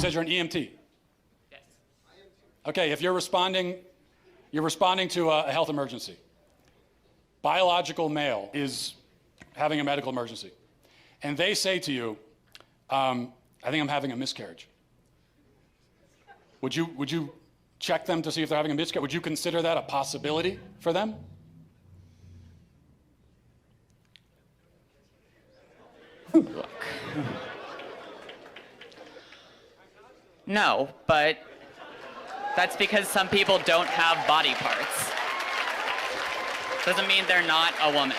says you're an EMT. Yes. Okay, if you're responding to a health emergency. Biological male is having a medical emergency. And they say to you, I think I'm having a miscarriage. Would you check them to see if they're having a miscarriage? Would you consider that a possibility for them? Look. No, but that's because some people don't have body parts. Doesn't mean they're not a woman.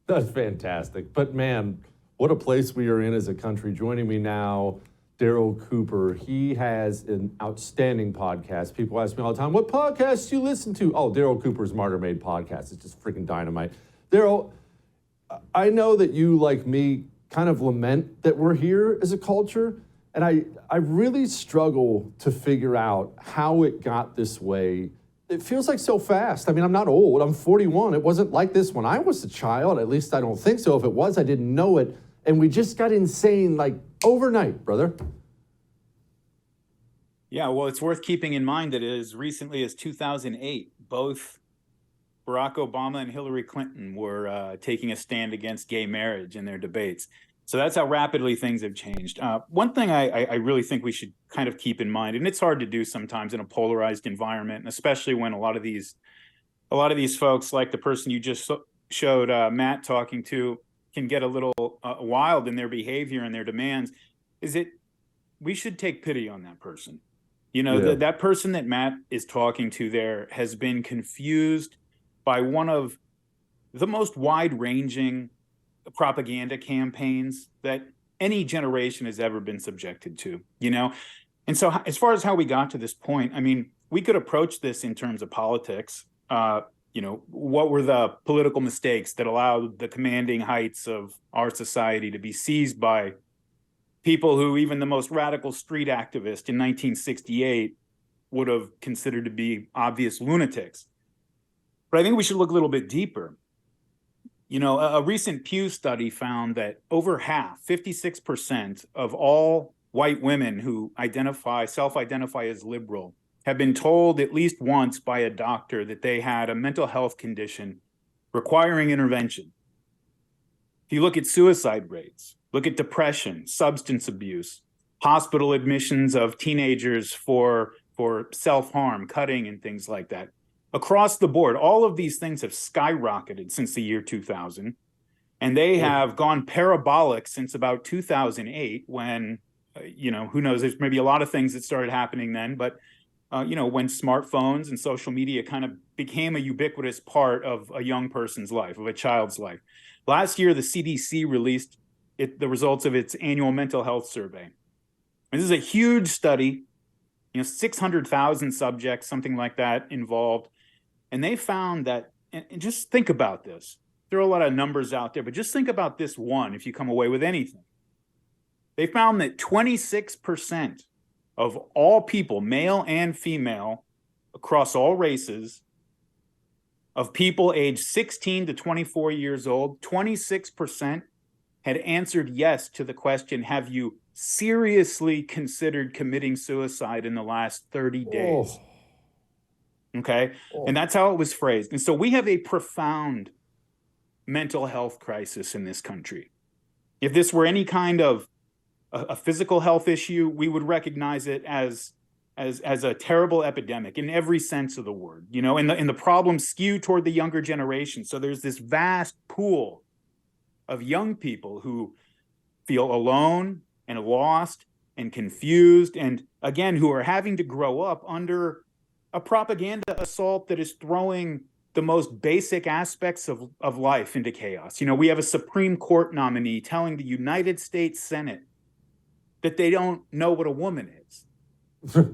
That's fantastic. But man, what a place we are in as a country. Joining me now, Darryl Cooper. He has an outstanding podcast. People ask me all the time, what podcasts do you listen to? Oh, Darryl Cooper's Martyr Made podcast. It's just freaking dynamite. Darryl, I know that you, like me, kind of lament that we're here as a culture. And I really struggle to figure out how it got this way. It feels like so fast. I mean, I'm not old. I'm 41. It wasn't like this when I was a child. At least I don't think so. If it was, I didn't know it. And we just got insane like overnight, brother. Yeah, well, it's worth keeping in mind that as recently as 2008, both Barack Obama and Hillary Clinton were taking a stand against gay marriage in their debates. So that's how rapidly things have changed. One thing I really think we should kind of keep in mind, and it's hard to do sometimes in a polarized environment, and especially when a lot of these folks, like the person you just showed Matt talking to, can get a little wild in their behavior and their demands, is that we should take pity on that person. You know, that person that Matt is talking to there has been confused by one of the most wide-ranging propaganda campaigns that any generation has ever been subjected to, you know? And so as far as how we got to this point, I mean, we could approach this in terms of politics. You know, what were the political mistakes that allowed the commanding heights of our society to be seized by people who even the most radical street activist in 1968 would have considered to be obvious lunatics? But I think we should look a little bit deeper. You know, a recent Pew study found that over half, 56% of all white women who self-identify as liberal have been told at least once by a doctor that they had a mental health condition requiring intervention. If you look at suicide rates, look at depression, substance abuse, hospital admissions of teenagers for self-harm, cutting, and things like that. Across the board, all of these things have skyrocketed since the year 2000, and they have gone parabolic since about 2008 when, you know, who knows, there's maybe a lot of things that started happening then, but, you know, when smartphones and social media kind of became a ubiquitous part of a young person's life, of a child's life. Last year, the CDC released the results of its annual mental health survey. And this is a huge study, you know, 600,000 subjects, something like that, involved. And they found that, and just think about this. There are a lot of numbers out there, but just think about this one if you come away with anything. They found that 26% of all people, male and female, across all races, of people aged 16 to 24 years old, 26% had answered yes to the question, have you seriously considered committing suicide in the last 30 days? Okay. And that's how it was phrased. And so we have a profound mental health crisis in this country. If this were any kind of a physical health issue, we would recognize it as a terrible epidemic in every sense of the word, you know, and the problems skew toward the younger generation. So there's this vast pool of young people who feel alone and lost and confused, and again, who are having to grow up under a propaganda assault that is throwing the most basic aspects of life into chaos. You know, we have a Supreme Court nominee telling the United States Senate that they don't know what a woman is.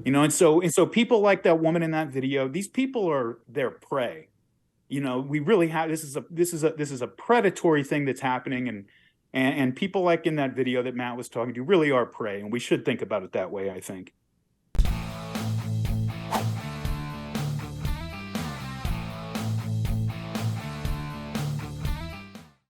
You know, and so people like that woman in that video, these people are their prey. You know, we really have this is a predatory thing that's happening, and people like in that video that Matt was talking to really are prey, and we should think about it that way, I think.